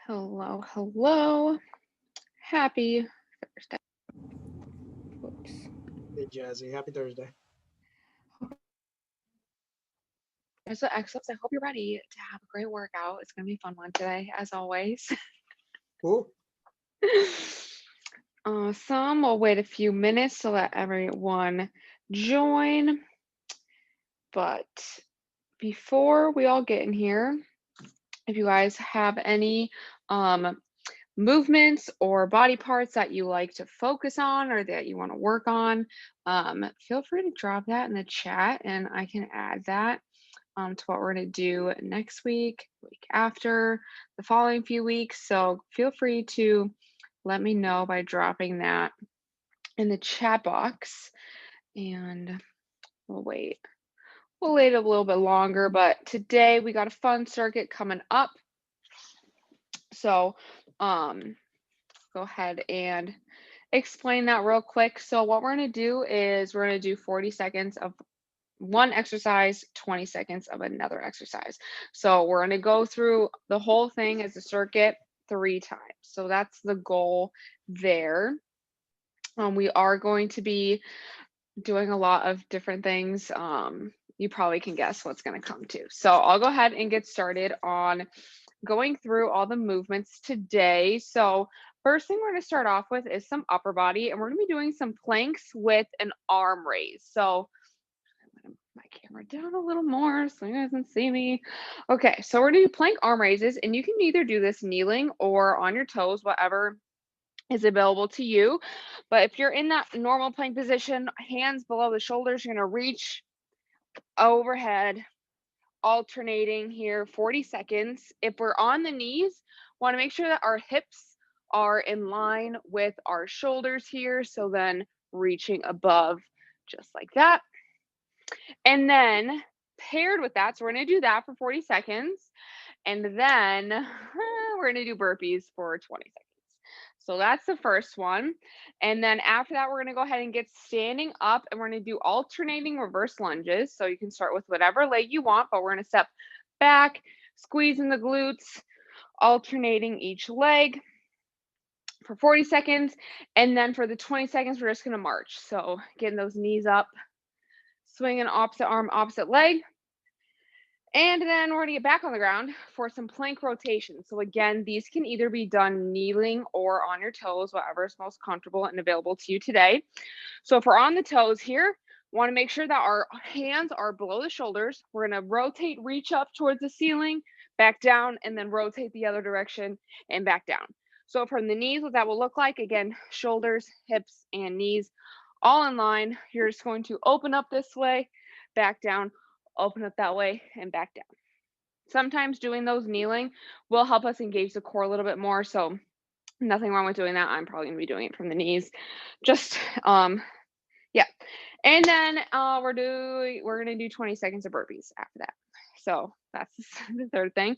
Hello, hello. Happy Thursday. Oops. Hey Jazzy, happy Thursday. There's the Exos. I hope you're ready to have a great workout. It's going to be a fun one today, as always. Cool. Awesome. We'll wait a few minutes to let everyone join. But before we all get in here, if you guys have any movements or body parts that you like to focus on or that you want to work on, feel free to drop that in the chat and I can add that to what we're going to do next week, week after, the following few weeks. So feel free to let me know by dropping that in the chat box and we'll wait. We'll wait a little bit longer, but today we got a fun circuit coming up. So go ahead and explain that real quick. So what we're going to do is we're going to do 40 seconds of one exercise, 20 seconds of another exercise. So we're going to go through the whole thing as a circuit 3 times. So that's the goal there. We are going to be doing a lot of different things. You probably can guess what's going to come to. So I'll go ahead and get started on going through all the movements today. So first thing we're going to start off with is some upper body, and we're going to be doing some planks with an arm raise. So I'm going to move my camera down a little more so you guys can see me. Okay, so we're going to do plank arm raises, and you can either do this kneeling or on your toes, whatever is available to you. But if you're in that normal plank position, hands below the shoulders, you're going to reach overhead, alternating here 40 seconds. If we're on the knees, want to make sure that our hips are in line with our shoulders here. So then reaching above just like that. And then paired with that, so we're going to do that for 40 seconds. And then we're going to do burpees for 20 seconds. So that's the first one. And then after that, we're going to go ahead and get standing up and we're going to do alternating reverse lunges. So you can start with whatever leg you want, but we're going to step back, squeezing the glutes, alternating each leg for 40 seconds. And then for the 20 seconds, we're just going to march. So getting those knees up, swinging opposite arm, opposite leg. And then we're going to get back on the ground for some plank rotation. So again, these can either be done kneeling or on your toes, whatever is most comfortable and available to you today. So if we're on the toes here, want to make sure that our hands are below the shoulders. We're going to rotate, reach up towards the ceiling, back down, and then rotate the other direction and back down. So from the knees, what that will look like, again, shoulders, hips, and knees all in line. You're just going to open up this way, back down, open up that way, and back down. Sometimes doing those kneeling will help us engage the core a little bit more. So nothing wrong with doing that. I'm probably going to be doing it from the knees. Just yeah. And then we're going to do 20 seconds of burpees after that. So that's the third thing.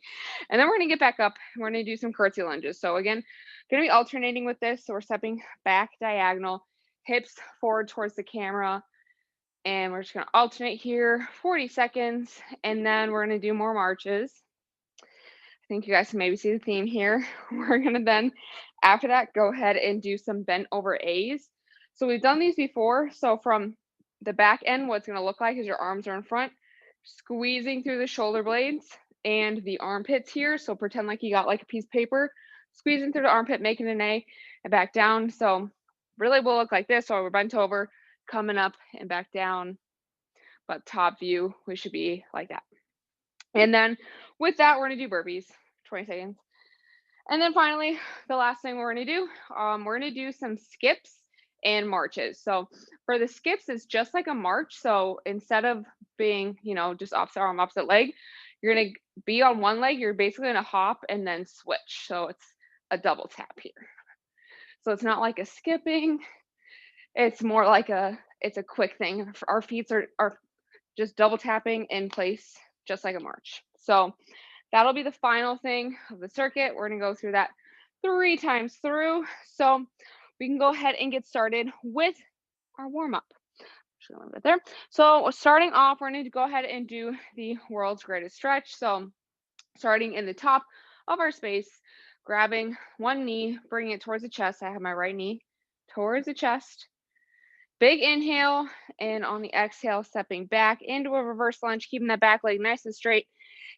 And then we're going to get back up. We're going to do some curtsy lunges. So again, going to be alternating with this. So we're stepping back diagonal, hips forward towards the camera. And we're just going to alternate here 40 seconds. And then we're going to do more marches. I think you guys can maybe see the theme here. We're going to then, after that, go ahead and do some bent over A's. So we've done these before. So from the back end, what's going to look like is your arms are in front, squeezing through the shoulder blades and the armpits here. So pretend like you got like a piece of paper, squeezing through the armpit, making an A and back down. So really will look like this. So we're bent over, coming up and back down. But top view, we should be like that. And then with that, we're going to do burpees, 20 seconds. And then finally, the last thing we're going to do, we're going to do some skips and marches. So for the skips, it's just like a march. So instead of being, just opposite arm, opposite leg, you're going to be on one leg. You're basically going to hop and then switch. So it's a double tap here. So it's not like a skipping. It's more like it's a quick thing. Our feet are just double tapping in place, just like a march. So that'll be the final thing of the circuit. We're going to go through that 3 times through. So we can go ahead and get started with our warm-up. Right there. So starting off, we're going to go ahead and do the world's greatest stretch. So starting in the top of our space, Grabbing one knee, bringing it towards the chest. I have my right knee towards the chest. Big inhale, and on the exhale, stepping back into a reverse lunge, keeping that back leg nice and straight.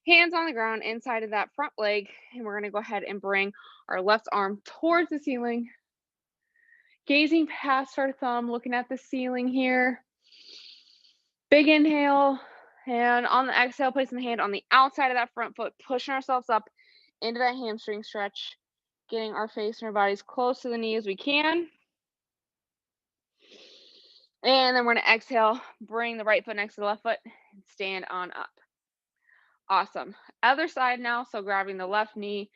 Hands on the ground inside of that front leg, and we're gonna go ahead and bring our left arm towards the ceiling, gazing past our thumb, looking at the ceiling here. Big inhale, and on the exhale, placing the hand on the outside of that front foot, pushing ourselves up into that hamstring stretch, getting our face and our bodies close to the knee as we can. And then we're gonna exhale, bring the right foot next to the left foot, and stand on up. Awesome. Other side now, so grabbing the left knee,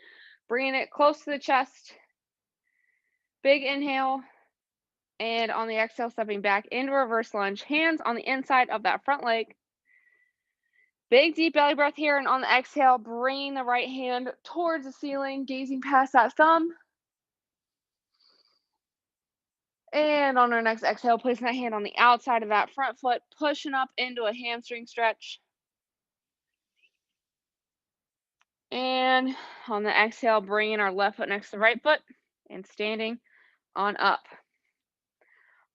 bringing it close to the chest. Big inhale, and on the exhale, stepping back into reverse lunge, hands on the inside of that front leg. Big deep belly breath here, and on the exhale, bringing the right hand towards the ceiling, gazing past that thumb. And on our next exhale, placing that hand on the outside of that front foot, pushing up into a hamstring stretch. And on the exhale, bringing our left foot next to the right foot and standing on up.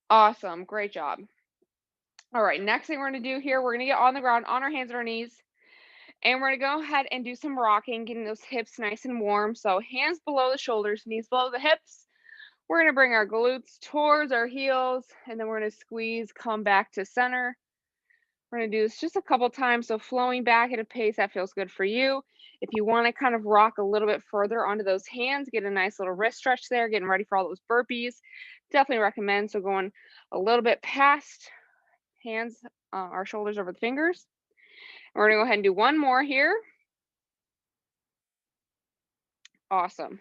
Awesome. Great job. All right. Next thing we're going to do here, we're going to get on the ground on our hands and our knees. And we're going to go ahead and do some rocking, getting those hips nice and warm. So hands below the shoulders, knees below the hips. We're going to bring our glutes towards our heels, and then we're going to squeeze, come back to center. We're going to do this just a couple times, so flowing back at a pace that feels good for you. If you want to kind of rock a little bit further onto those hands, get a nice little wrist stretch there, getting ready for all those burpees, definitely recommend. So going a little bit past hands, our shoulders over the fingers. And we're going to go ahead and do one more here. Awesome.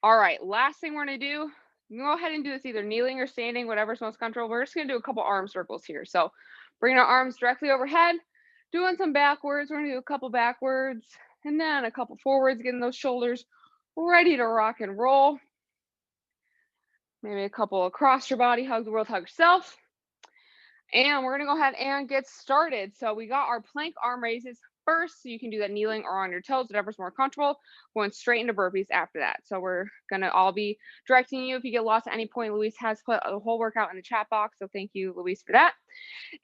All right, last thing we're going to do, you can go ahead and do this either kneeling or standing, whatever's most comfortable. We're just going to do a couple arm circles here. So bringing our arms directly overhead, doing some backwards. We're going to do a couple backwards and then a couple forwards, getting those shoulders ready to rock and roll. Maybe a couple across your body, hug the world, hug yourself. And we're going to go ahead and get started. So we got our plank arm raises first, so you can do that kneeling or on your toes, whatever's more comfortable. Going straight into burpees after that. So we're gonna all be directing you. If you get lost at any point, Luis has put a whole workout in the chat box, so thank you, Luis, for that.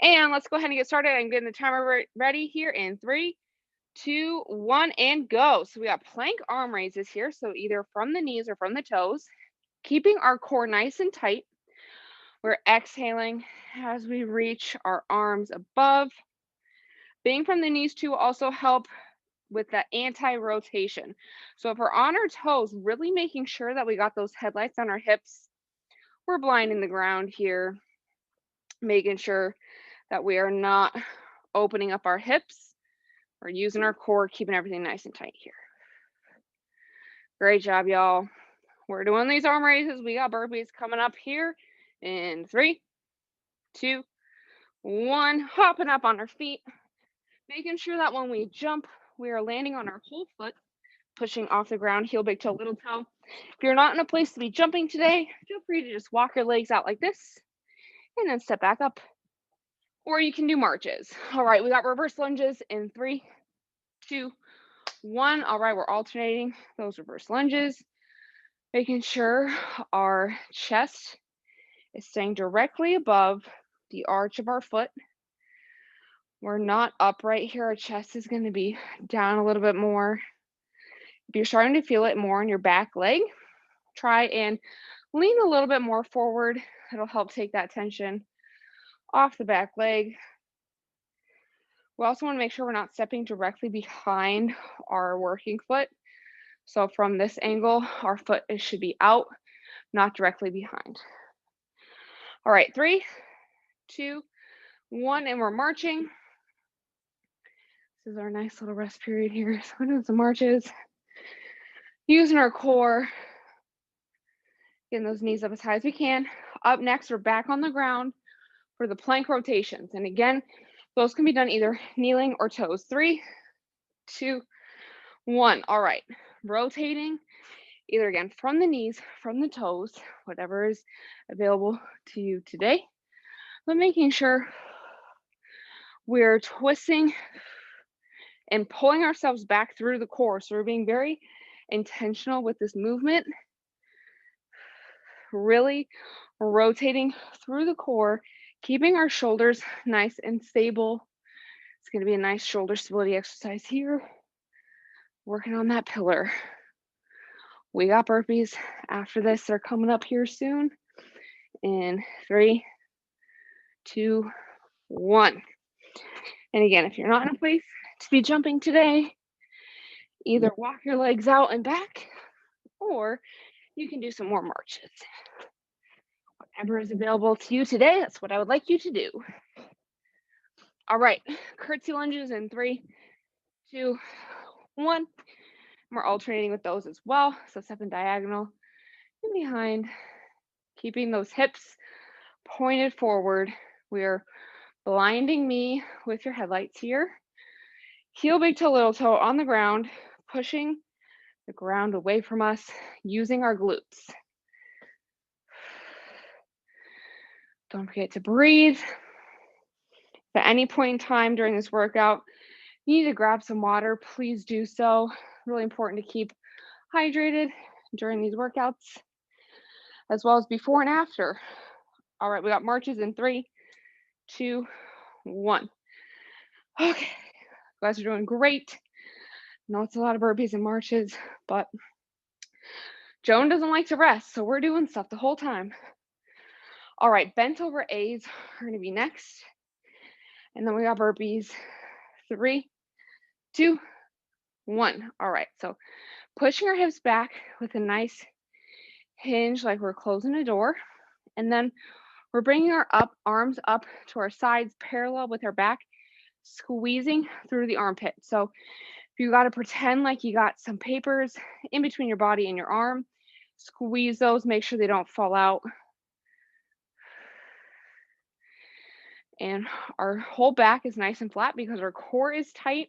And let's go ahead and get started. I'm getting the timer ready here in 3, 2, 1, and go. So we got plank arm raises here, so either from the knees or from the toes, keeping our core nice and tight. We're exhaling as we reach our arms above. Being from the knees too will also help with that anti-rotation. So if we're on our toes, really making sure that we got those headlights on our hips. We're blinding the ground here, making sure that we are not opening up our hips. We're using our core, keeping everything nice and tight here. Great job, y'all. We're doing these arm raises. We got burpees coming up here in 3, 2, 1. Hopping up on our feet. Making sure that when we jump, we are landing on our whole foot, pushing off the ground, heel, big toe, little toe. If you're not in a place to be jumping today, feel free to just walk your legs out like this and then step back up. Or you can do marches. All right, we got reverse lunges in 3, 2, 1. All right, we're alternating those reverse lunges, making sure our chest is staying directly above the arch of our foot. We're not upright here. Our chest is going to be down a little bit more. If you're starting to feel it more on your back leg, try and lean a little bit more forward. It'll help take that tension off the back leg. We also want to make sure we're not stepping directly behind our working foot. So from this angle, our foot should be out, not directly behind. All right, 3, 2, 1, and we're marching. This is our nice little rest period here. So we're doing some marches, using our core, getting those knees up as high as we can. Up next, we're back on the ground for the plank rotations. And again, those can be done either kneeling or toes. 3, 2, 1. All right, rotating either again from the knees, from the toes, whatever is available to you today, but making sure we're twisting and pulling ourselves back through the core. So we're being very intentional with this movement. Really rotating through the core, keeping our shoulders nice and stable. It's going to be a nice shoulder stability exercise here. Working on that pillar. We got burpees after this. They're coming up here soon. In 3, 2, 1. And again, if you're not in a place to be jumping today, either walk your legs out and back, or you can do some more marches. Whatever is available to you today, that's what I would like you to do. All right, curtsy lunges in 3, 2, 1. We're alternating with those as well. So step in diagonal and behind, keeping those hips pointed forward. We're blinding me with your headlights here. Heel big toe, little toe on the ground, pushing the ground away from us, using our glutes. Don't forget to breathe. If at any point in time during this workout, you need to grab some water, please do so. Really important to keep hydrated during these workouts, as well as before and after. All right, we got marches in 3, 2, 1. Okay, you guys are doing great. I know it's a lot of burpees and marches, but Joan doesn't like to rest, so we're doing stuff the whole time. All right, bent over A's are gonna be next. And then we got burpees. 3, 2, 1. All right, so pushing our hips back with a nice hinge like we're closing a door. And then we're bringing our arms up to our sides parallel with our back, squeezing through the armpit. So if you got to pretend like you got some papers in between your body and your arm, squeeze those, make sure they don't fall out. And our whole back is nice and flat because our core is tight.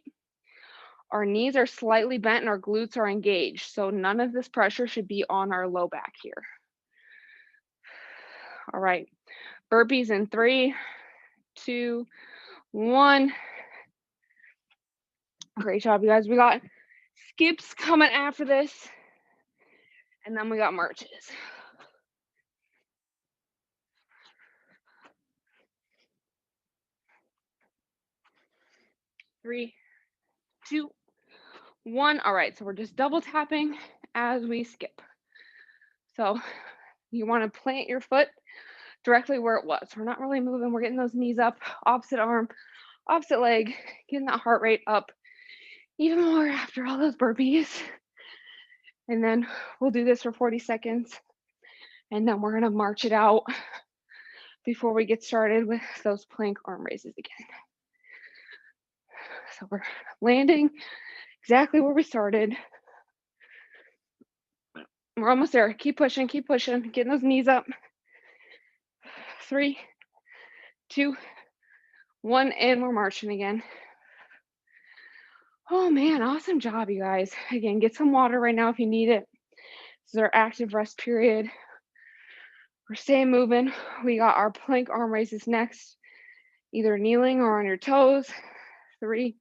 Our knees are slightly bent and our glutes are engaged. So none of this pressure should be on our low back here. All right, burpees in 3, 2, 1. Great job, you guys. We got skips coming after this. And then we got marches. 3, 2, 1. All right, so we're just double tapping as we skip. So you want to plant your foot directly where it was. We're not really moving. We're getting those knees up, opposite arm, opposite leg, getting that heart rate up even more after all those burpees. And then we'll do this for 40 seconds. And then we're gonna march it out before we get started with those plank arm raises again. So we're landing exactly where we started. We're almost there. Keep pushing, getting those knees up. 3, 2, 1, and we're marching again. Oh man, awesome job, you guys. Again, get some water right now if you need it. This is our active rest period. We're staying moving. We got our plank arm raises next, either kneeling or on your toes. 3,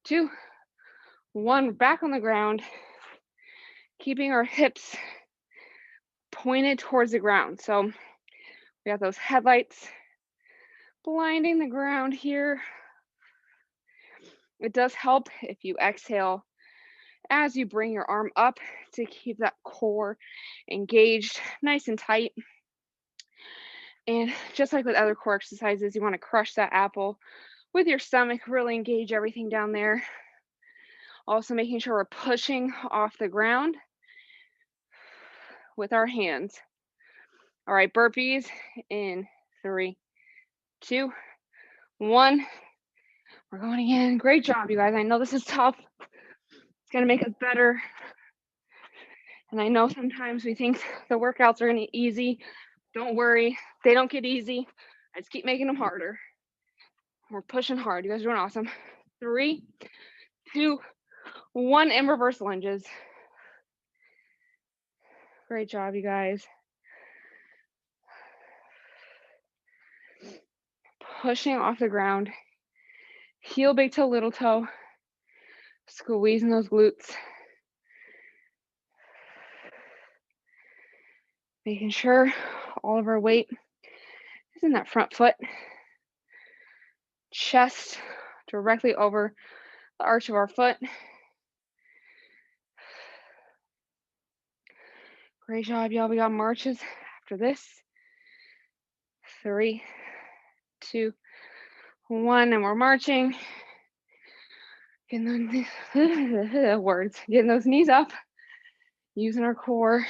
2, 1, back on the ground, keeping our hips pointed towards the ground. So we got those headlights blinding the ground here. It does help if you exhale as you bring your arm up to keep that core engaged, nice and tight. And just like with other core exercises, you want to crush that apple with your stomach, really engage everything down there. Also making sure we're pushing off the ground with our hands. All right, burpees in 3, 2, 1. We're going again. Great job, you guys. I know this is tough. It's gonna make us better. And I know sometimes we think the workouts are gonna be easy. Don't worry, they don't get easy. I just keep making them harder. We're pushing hard. You guys are doing awesome. 3, 2, 1, and reverse lunges. Great job, you guys. Pushing off the ground. Heel big toe, little toe. Squeezing those glutes. Making sure all of our weight is in that front foot. Chest directly over the arch of our foot. Great job, y'all. We got marches after this. 3, 2, 1, and we're marching. Getting those words, getting those knees up, using our core.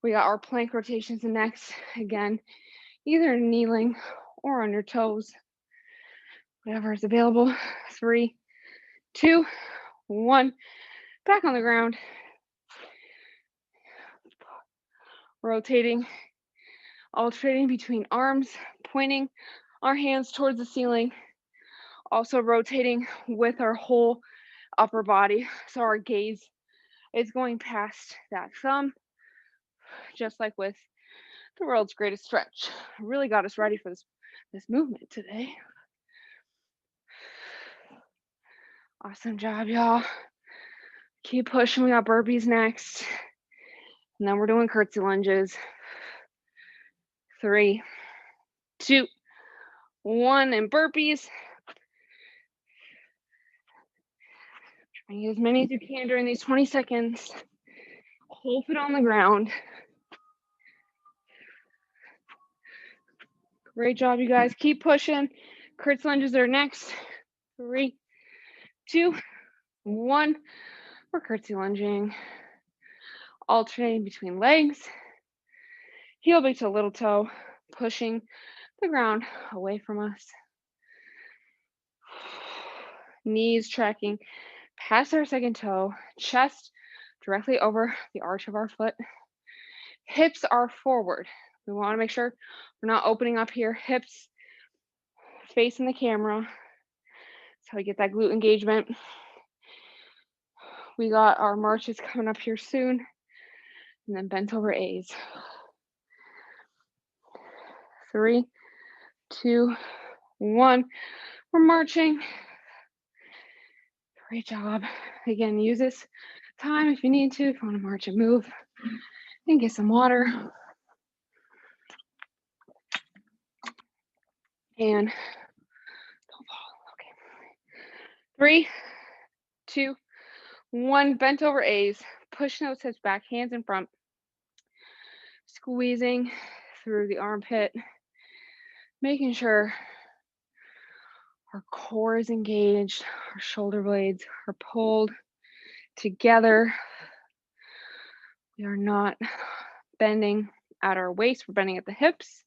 We got our plank rotations next. Again, either kneeling or on your toes, whatever is available. 3, 2, 1, back on the ground. Rotating, alternating between arms, pointing our hands towards the ceiling. Also rotating with our whole upper body. So our gaze is going past that thumb, just like with the world's greatest stretch. Really got us ready for this movement today. Awesome job, y'all. Keep pushing. We got burpees next. And then we're doing curtsy lunges. 3, 2, 1, and burpees. Try and get as many as you can during these 20 seconds. Whole foot on the ground. Great job, you guys. Keep pushing. Curtsy lunges are next. 3, 2, 1. We're curtsy lunging. Alternating between legs. Heel big to little toe. Pushing the ground away from us. Knees tracking past our second toe. Chest directly over the arch of our foot. Hips are forward. We want to make sure we're not opening up here. Hips facing the camera. That's how we get that glute engagement. We got our marches coming up here soon. And then bent over A's. 3, 2, 1. We're marching. Great job. Again, use this time if you need to, if you want to march and move. And get some water. And don't fall. Okay. 3, 2, 1. Bent over A's. Push those hips back, hands in front. Squeezing through the armpit. Making sure our core is engaged, our shoulder blades are pulled together. We are not bending at our waist, we're bending at the hips,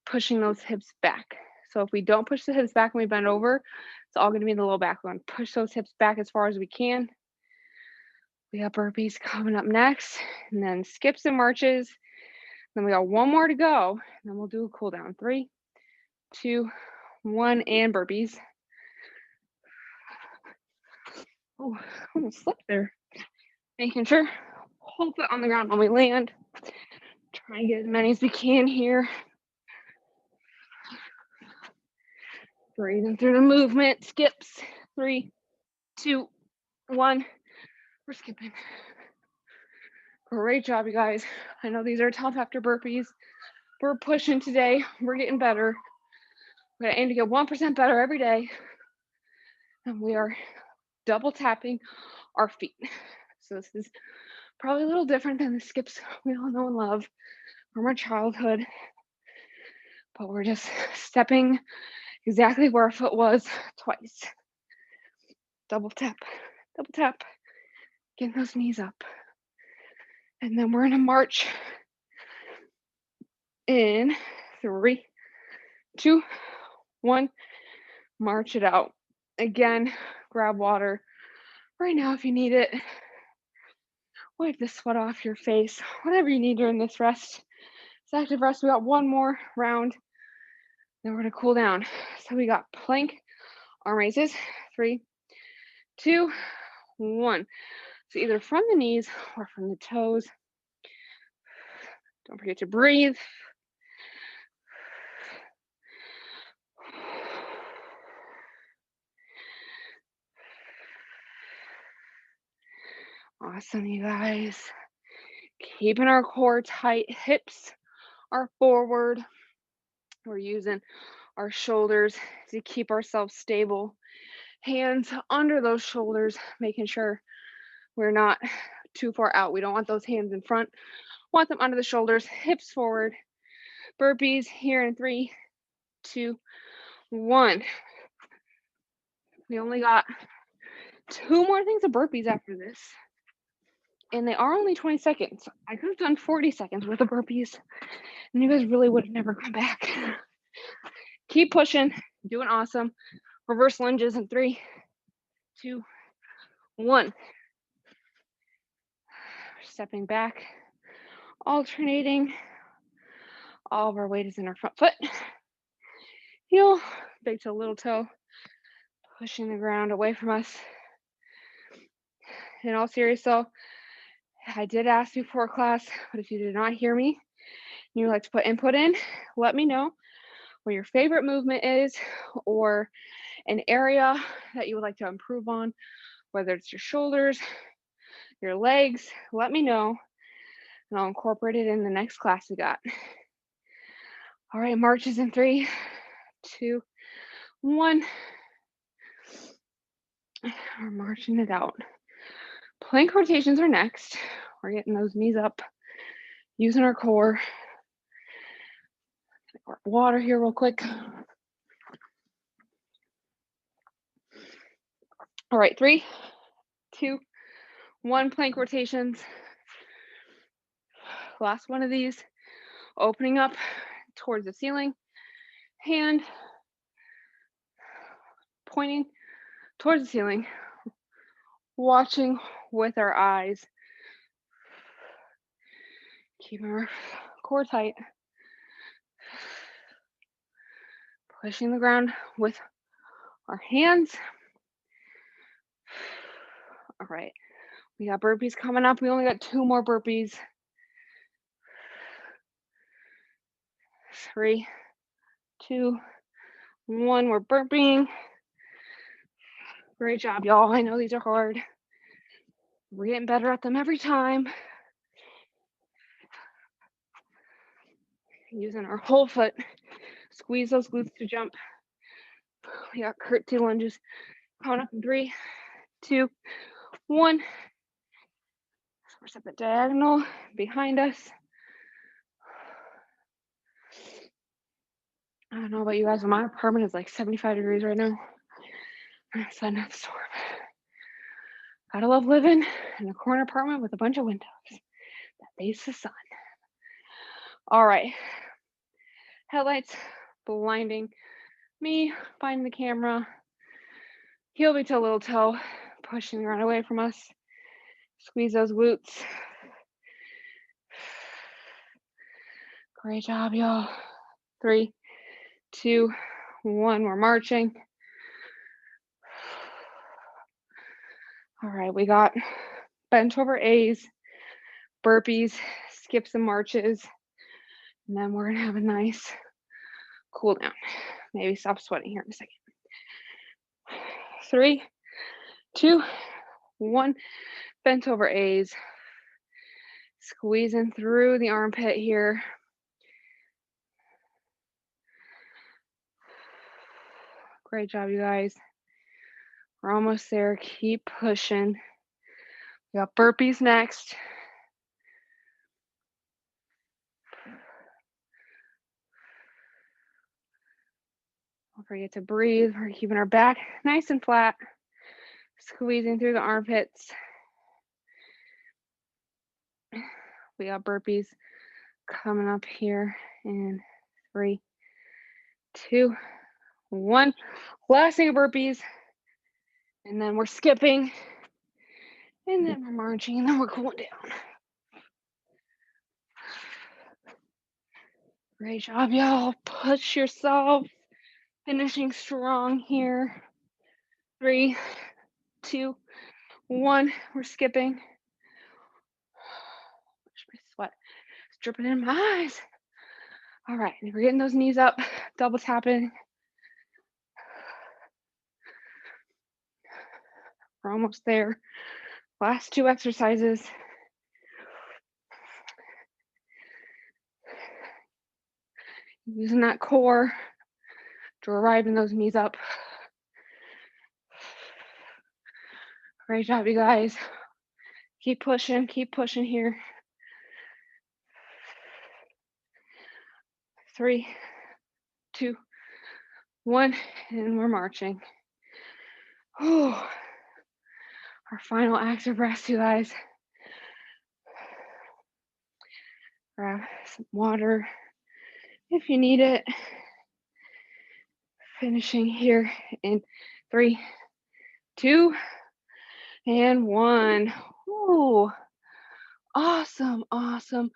pushing those hips back. So if we don't push the hips back and we bend over, it's all going to be in the low back. We're going to push those hips back as far as we can. We got burpees coming up next, and then skips and marches. Then we got one more to go, and then we'll do a cool down. 3, 2, 1, and burpees. Oh, almost slipped there. Making sure, whole foot on the ground when we land. Try and get as many as we can here. Breathing through the movement. Skips. 3, 2, 1. We're skipping. Great job, you guys. I know these are tough after burpees. We're pushing today. We're getting better. We're gonna aim to get 1% better every day. And we are double tapping our feet. So this is probably a little different than the skips we all know and love from our childhood. But we're just stepping exactly where our foot was twice. Double tap, getting those knees up. And then we're gonna march in 3, 2, 1, march it out. Again, grab water right now if you need it. Wipe the sweat off your face, whatever you need during this rest. It's active rest. We got one more round. Then we're gonna cool down. So we got plank, arm raises. 3, 2, 1. So either from the knees or from the toes. Don't forget to breathe. Awesome, you guys. Keeping our core tight, hips are forward. We're using our shoulders to keep ourselves stable. Hands under those shoulders, making sure we're not too far out. We don't want those hands in front. Want them under the shoulders, hips forward. Burpees here in 3, 2, 1. We only got 2 more things of burpees after this. And they are only 20 seconds. I could have done 40 seconds worth of burpees, and you guys really would have never come back. Keep pushing, doing awesome. Reverse lunges in 3, 2, 1. Stepping back, alternating. All of our weight is in our front foot. Heel, big toe, little toe, pushing the ground away from us. In all seriousness, though, I did ask before class, but if you did not hear me and you would like to put input in, let me know what your favorite movement is or an area that you would like to improve on, whether it's your shoulders, your legs. Let me know, and I'll incorporate it in the next class we got. All right, marches in 3, 2, 1. We're marching it out. Plank rotations are next. We're getting those knees up, using our core. Water here real quick. All right, 3, 2, 1, plank rotations. Last one of these. Opening up towards the ceiling. Hand pointing towards the ceiling. Watching with our eyes. Keeping our core tight. Pushing the ground with our hands. All right, we got burpees coming up. We only got 2 more burpees. 3, 2, 1. We're burping. Great job, y'all. I know these are hard. We're getting better at them every time. Using our whole foot. Squeeze those glutes to jump. We got curtsy lunges coming up in 3, 2, 1. We're step it diagonal behind us. I don't know about you guys, but my apartment is like 75 degrees right now. I'm outside of the storm. Gotta love living in a corner apartment with a bunch of windows that face the sun. All right. Headlights blinding me, finding the camera. Heel be to little toe, pushing the ground away from us. Squeeze those glutes. Great job, y'all. 3, 2, 1. We're marching. All right, we got bent over A's, burpees, skips and marches, and then we're gonna have a nice cool down. Maybe stop sweating here in a second. 3, 2, 1. Bent over A's, squeezing through the armpit here. Great job, you guys. We're almost there. Keep pushing. We got burpees next. Don't forget to breathe. We're keeping our back nice and flat. Squeezing through the armpits. We got burpees coming up here in 3, 2, 1. Last thing of burpees. And then we're skipping. And then we're marching. And then we're cooling down. Great job, y'all. Push yourself. Finishing strong here. 3, 2, 1. We're skipping. My sweat is dripping in my eyes. All right, we're getting those knees up, double tapping. We're almost there. Last 2 exercises. Using that core, driving those knees up. Great job, you guys. Keep pushing here. 3, 2, 1, and we're marching. Whew. Our final active rest, you guys. Grab some water if you need it. Finishing here in 3, 2, and 1. Ooh, awesome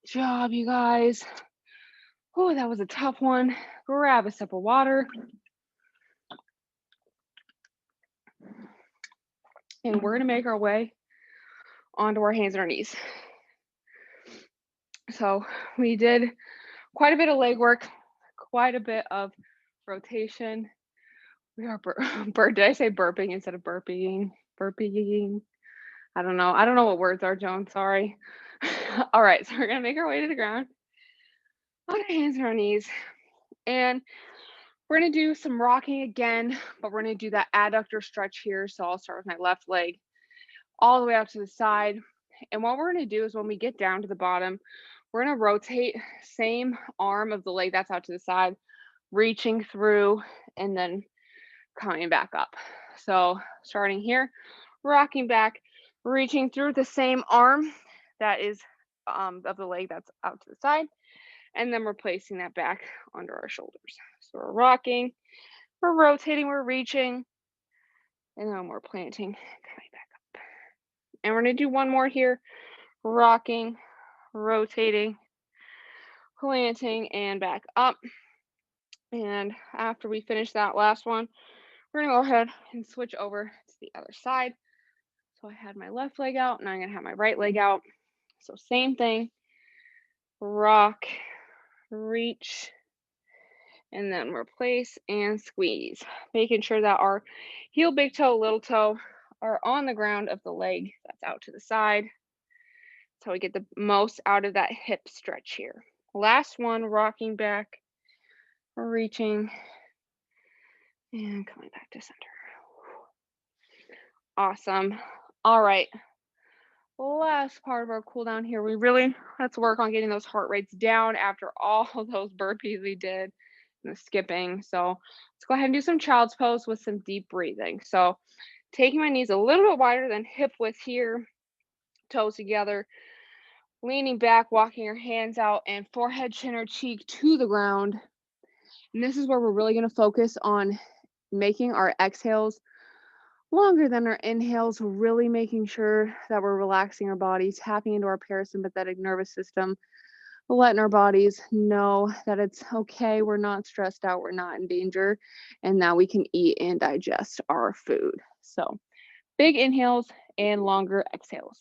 job, you guys. Oh, that was a tough one. Grab a sip of water. And we're gonna make our way onto our hands and our knees. So we did quite a bit of leg work, quite a bit of rotation. We are did I say burping instead of burping? Burping. I don't know what words are, Joan. Sorry. All right, so we're gonna make our way to the ground on our hands and our knees. And we're gonna do some rocking again, but we're gonna do that adductor stretch here. So I'll start with my left leg all the way out to the side. And what we're gonna do is when we get down to the bottom, we're gonna rotate same arm of the leg that's out to the side, reaching through and then coming back up. So starting here, rocking back, reaching through the same arm that is of the leg that's out to the side, and then we're placing that back under our shoulders. So we're rocking, we're rotating, we're reaching, and then we're planting, coming back up. And we're gonna do one more here, rocking, rotating, planting, and back up. And after we finish that last one, we're gonna go ahead and switch over to the other side. So I had my left leg out, and I'm gonna have my right leg out. So same thing, rock, reach, and then replace and squeeze, making sure that our heel, big toe, little toe are on the ground of the leg that's out to the side. So we get the most out of that hip stretch here. Last one, rocking back, reaching, and coming back to center. Awesome. All right. Last part of our cool down here. Let's work on getting those heart rates down after all of those burpees we did and the skipping. So let's go ahead and do some child's pose with some deep breathing. So taking my knees a little bit wider than hip width here, toes together, leaning back, walking your hands out, and forehead, chin, or cheek to the ground. And this is where we're really going to focus on making our exhales longer than our inhales, really making sure that we're relaxing our bodies, tapping into our parasympathetic nervous system, letting our bodies know that it's okay, we're not stressed out, we're not in danger, and that we can eat and digest our food. So big inhales and longer exhales.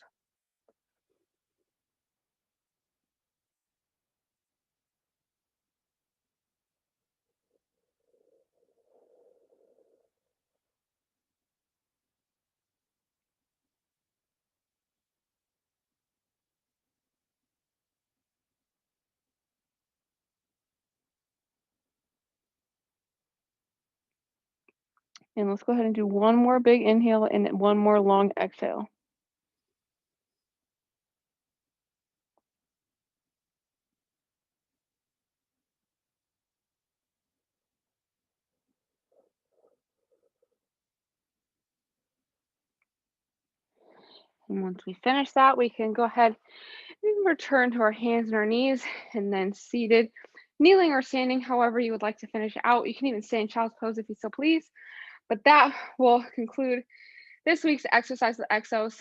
And let's go ahead and do one more big inhale and one more long exhale. And once we finish that, we can go ahead and return to our hands and our knees, and then seated, kneeling or standing, however you would like to finish out. You can even stay in child's pose if you so please. But that will conclude this week's exercise with Exos.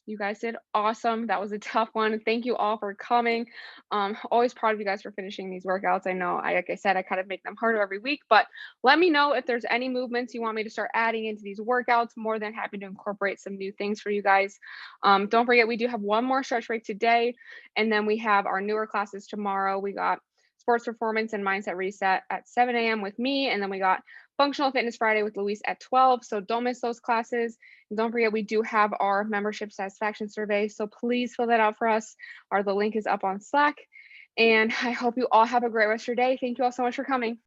You guys did awesome. That was a tough one. Thank you all for coming. Always proud of you guys for finishing these workouts. I know, like I said, I kind of make them harder every week, but let me know if there's any movements you want me to start adding into these workouts. More than happy to incorporate some new things for you guys. Don't forget, we do have one more stretch break today, and then we have our newer classes tomorrow. We got Sports Performance and Mindset Reset at 7 a.m. with me, and then we got Functional Fitness Friday with Luis at 12. So don't miss those classes. And don't forget, we do have our membership satisfaction survey. So please fill that out for us. The link is up on Slack. And I hope you all have a great rest of your day. Thank you all so much for coming.